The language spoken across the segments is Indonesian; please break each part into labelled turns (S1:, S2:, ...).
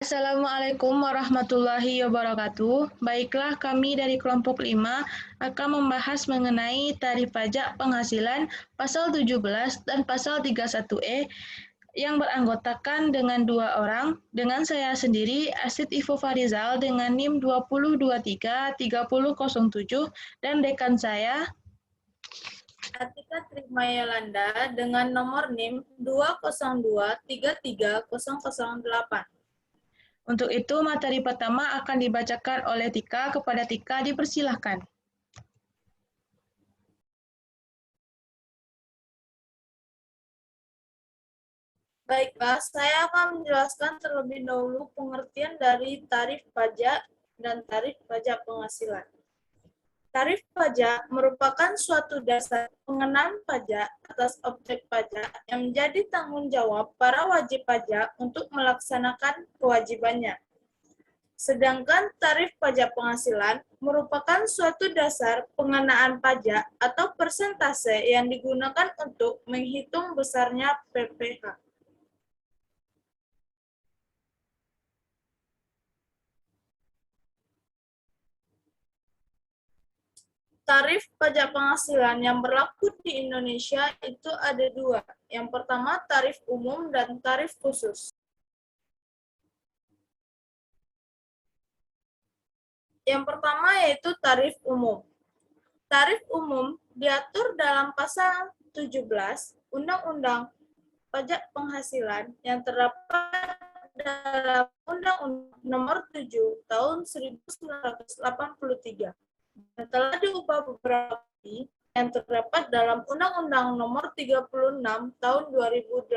S1: Assalamualaikum warahmatullahi wabarakatuh. Baiklah, kami dari kelompok 5 akan membahas mengenai tarif pajak penghasilan pasal 17 dan pasal 31E yang beranggotakan dengan 2 orang, dengan saya sendiri, Asid Ivo Farizal dengan NIM 2023-3007, dan dekan saya,
S2: Atika Trimaya Yolanda dengan nomor NIM 202333008.
S1: Untuk itu, materi pertama akan dibacakan oleh Tika. Kepada Tika, dipersilahkan.
S2: Baiklah, saya akan menjelaskan terlebih dahulu pengertian dari tarif pajak dan tarif pajak penghasilan. Tarif pajak merupakan suatu dasar pengenaan pajak atas objek pajak yang menjadi tanggung jawab para wajib pajak untuk melaksanakan kewajibannya. Sedangkan tarif pajak penghasilan merupakan suatu dasar pengenaan pajak atau persentase yang digunakan untuk menghitung besarnya PPh. Tarif pajak penghasilan yang berlaku di Indonesia itu ada dua. Yang pertama tarif umum dan tarif khusus. Yang pertama yaitu tarif umum. Tarif umum diatur dalam pasal 17 Undang-Undang Pajak Penghasilan yang terdapat dalam Undang-Undang Nomor 7 Tahun 1983 dan telah diubah beberapa kali yang terdapat dalam Undang-Undang Nomor 36 Tahun 2008.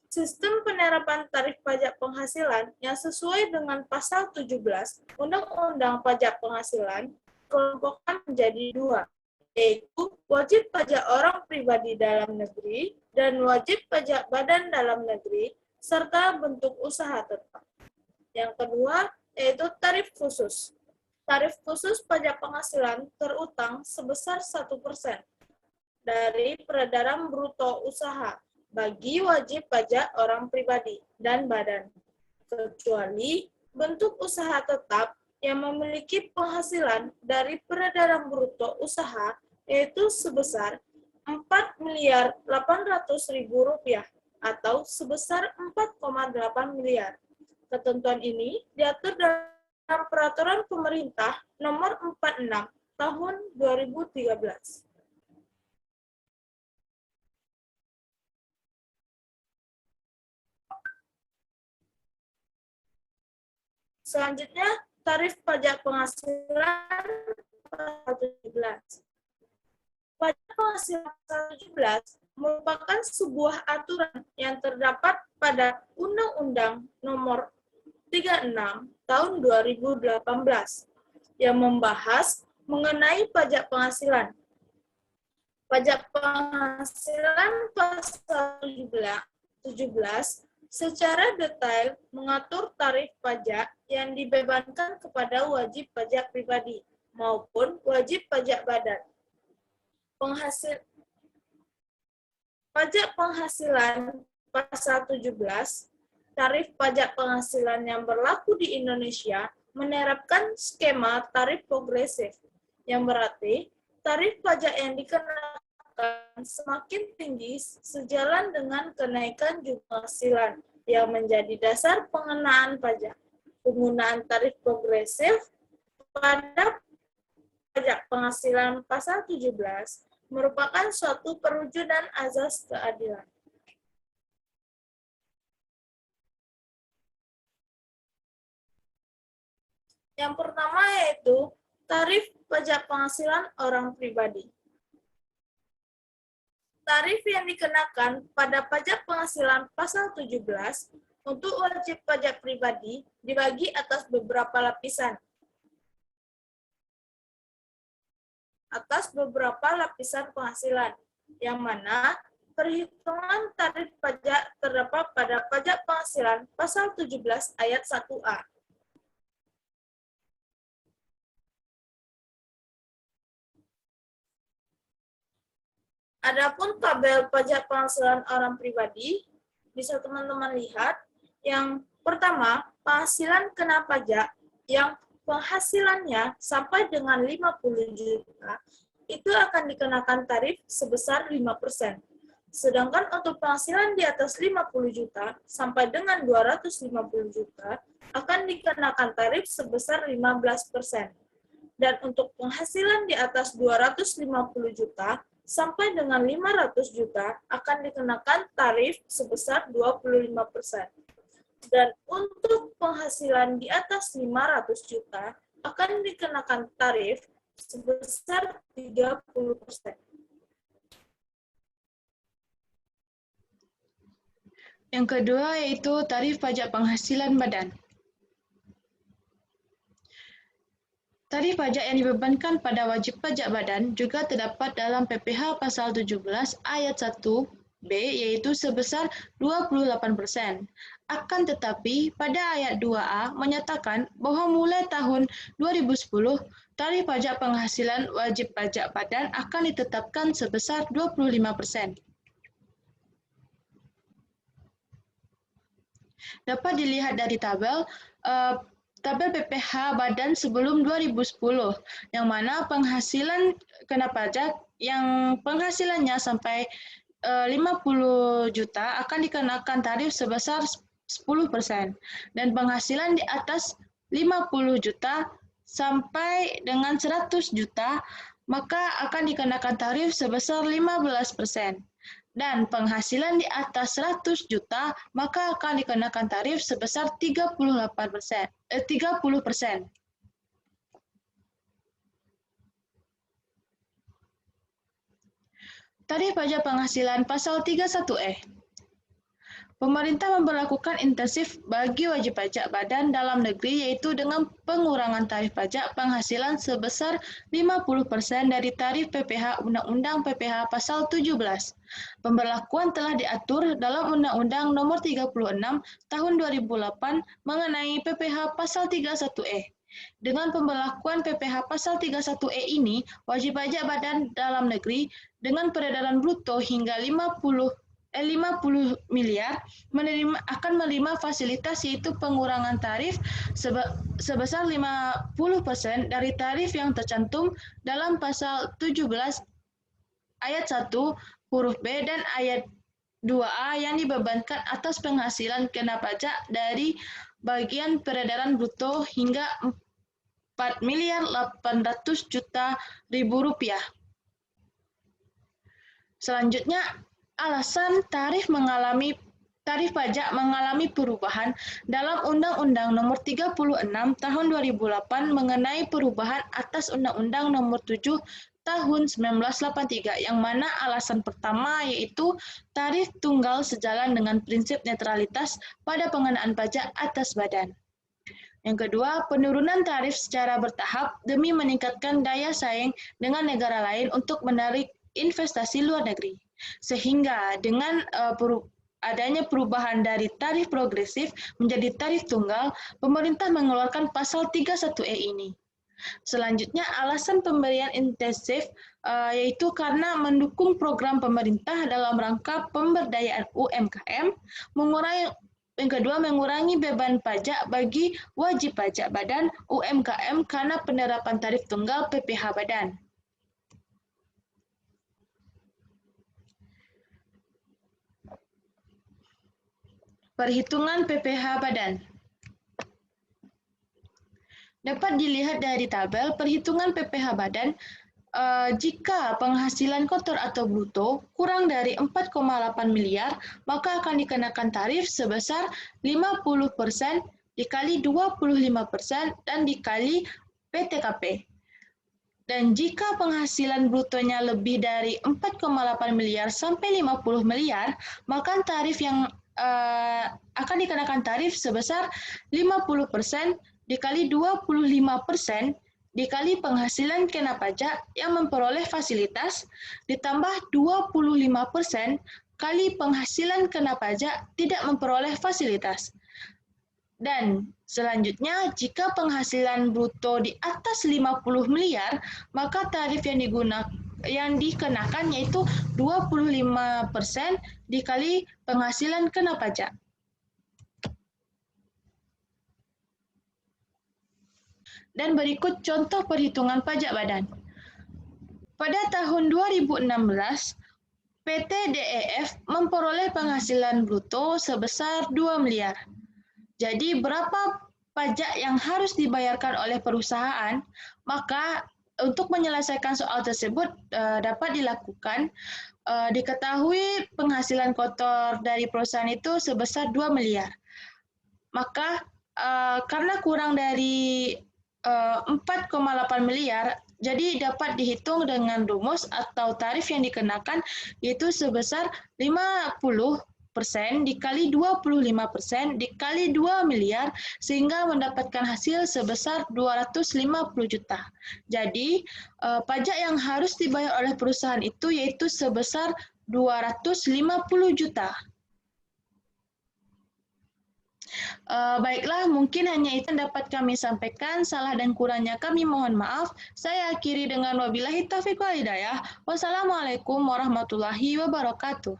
S2: Sistem penerapan tarif pajak penghasilan yang sesuai dengan pasal 17 Undang-Undang Pajak Penghasilan dikelompokkan menjadi dua, yaitu wajib pajak orang pribadi dalam negeri dan wajib pajak badan dalam negeri, serta bentuk usaha tetap. Yang kedua, yaitu tarif khusus. Tarif khusus pajak penghasilan terutang sebesar 1% dari peredaran bruto usaha bagi wajib pajak orang pribadi dan badan, kecuali bentuk usaha tetap yang memiliki penghasilan dari peredaran bruto usaha yaitu sebesar Rp4.800.000 atau sebesar 4,8 miliar. Ketentuan ini diatur dalam Peraturan Pemerintah Nomor 46 Tahun 2013. Selanjutnya, tarif pajak penghasilan pasal 17. Pajak penghasilan pasal 17 merupakan sebuah aturan yang terdapat pada Undang-Undang Nomor 36 Tahun 2018 yang membahas mengenai pajak penghasilan. Pajak penghasilan pasal 17 secara detail mengatur tarif pajak yang dibebankan kepada wajib pajak pribadi maupun wajib pajak badan. Pajak penghasilan pasal 17, tarif pajak penghasilan yang berlaku di Indonesia menerapkan skema tarif progresif, yang berarti tarif pajak yang dikenakan semakin tinggi sejalan dengan kenaikan jumlah penghasilan yang menjadi dasar pengenaan pajak. Penggunaan tarif progresif pada pajak penghasilan pasal 17 merupakan suatu perwujudan azas keadilan. Yang pertama yaitu tarif pajak penghasilan orang pribadi. Tarif yang dikenakan pada pajak penghasilan pasal 17 untuk wajib pajak pribadi dibagi atas beberapa lapisan. Penghasilan, yang mana perhitungan tarif pajak terdapat pada pajak penghasilan pasal 17 ayat 1A. Adapun tabel pajak penghasilan orang pribadi, bisa teman-teman lihat. Yang pertama, penghasilan kena pajak yang penghasilannya sampai dengan 50 juta itu akan dikenakan tarif sebesar 5%. Sedangkan untuk penghasilan di atas 50 juta sampai dengan 250 juta akan dikenakan tarif sebesar 15%. Dan untuk penghasilan di atas 250 juta sampai dengan 500 juta akan dikenakan tarif sebesar 25%. Dan untuk penghasilan di atas 500 juta akan dikenakan tarif sebesar 30%.
S1: Yang kedua yaitu tarif pajak penghasilan badan. Tarif pajak yang dibebankan pada wajib pajak badan juga terdapat dalam PPh pasal 17 ayat 1b yaitu sebesar 28%. Akan tetapi pada ayat 2a menyatakan bahwa mulai tahun 2010 tarif pajak penghasilan wajib pajak badan akan ditetapkan sebesar 25%. Dapat dilihat dari tabel PPh badan sebelum 2010, yang mana penghasilan kena pajak yang penghasilannya sampai 50 juta akan dikenakan tarif sebesar 10%, dan penghasilan di atas 50 juta sampai dengan 100 juta maka akan dikenakan tarif sebesar 15%. Dan penghasilan di atas 100 juta, maka akan dikenakan tarif sebesar 30%. Tarif pajak penghasilan pasal 31E. Pemerintah memberlakukan intensif bagi wajib pajak badan dalam negeri yaitu dengan pengurangan tarif pajak penghasilan sebesar 50% dari tarif PPh Undang-Undang PPh pasal 17. Pemberlakuan telah diatur dalam Undang-Undang Nomor 36 Tahun 2008 mengenai PPh pasal 31E. Dengan pemberlakuan PPh pasal 31E ini, wajib pajak badan dalam negeri dengan peredaran bruto hingga 50 miliar akan menerima fasilitas yaitu pengurangan tarif sebesar 50% dari tarif yang tercantum dalam pasal 17 ayat 1 huruf B dan ayat 2A yang dibebankan atas penghasilan kena pajak dari bagian peredaran bruto hingga 4.800.000.000 rupiah. Selanjutnya, alasan tarif pajak mengalami perubahan dalam Undang-Undang Nomor 36 Tahun 2008 mengenai perubahan atas Undang-Undang Nomor 7 Tahun 1983, yang mana alasan pertama yaitu tarif tunggal sejalan dengan prinsip netralitas pada pengenaan pajak atas badan. Yang kedua, penurunan tarif secara bertahap demi meningkatkan daya saing dengan negara lain untuk menarik investasi luar negeri. Sehingga dengan adanya perubahan dari tarif progresif menjadi tarif tunggal, pemerintah mengeluarkan pasal 31E ini. Selanjutnya, alasan pemberian intensif yaitu karena mendukung program pemerintah dalam rangka pemberdayaan UMKM, mengurangi beban pajak bagi wajib pajak badan UMKM karena penerapan tarif tunggal PPh badan. Perhitungan PPh badan. Dapat dilihat dari tabel perhitungan PPh badan jika penghasilan kotor atau bruto kurang dari 4,8 miliar, maka akan dikenakan tarif sebesar 50% dikali 25% dan dikali PTKP. Dan jika penghasilan brutonya lebih dari 4,8 miliar sampai 50 miliar, maka tarif yang akan dikenakan tarif sebesar 50% dikali 25% dikali penghasilan kena pajak yang memperoleh fasilitas ditambah 25% kali penghasilan kena pajak tidak memperoleh fasilitas. Dan selanjutnya, jika penghasilan bruto di atas 50 miliar, maka tarif yang dikenakan yaitu 25% dikali penghasilan kena pajak. Dan berikut contoh perhitungan pajak badan. Pada tahun 2016, PT DEF memperoleh penghasilan bruto sebesar 2 miliar. Jadi berapa pajak yang harus dibayarkan oleh perusahaan? Maka untuk menyelesaikan soal tersebut dapat dilakukan. Diketahui penghasilan kotor dari perusahaan itu sebesar 2 miliar. Maka karena kurang dari 4,8 miliar, jadi dapat dihitung dengan rumus atau tarif yang dikenakan yaitu sebesar 50% dikali 25% dikali 2 miliar sehingga mendapatkan hasil sebesar 250 juta. Jadi pajak yang harus dibayar oleh perusahaan itu yaitu sebesar 250 juta. Baiklah, mungkin hanya itu yang dapat kami sampaikan. Salah dan kurangnya kami mohon maaf. Saya akhiri dengan wabillahi taufiq wal hidayah. Wassalamualaikum warahmatullahi wabarakatuh.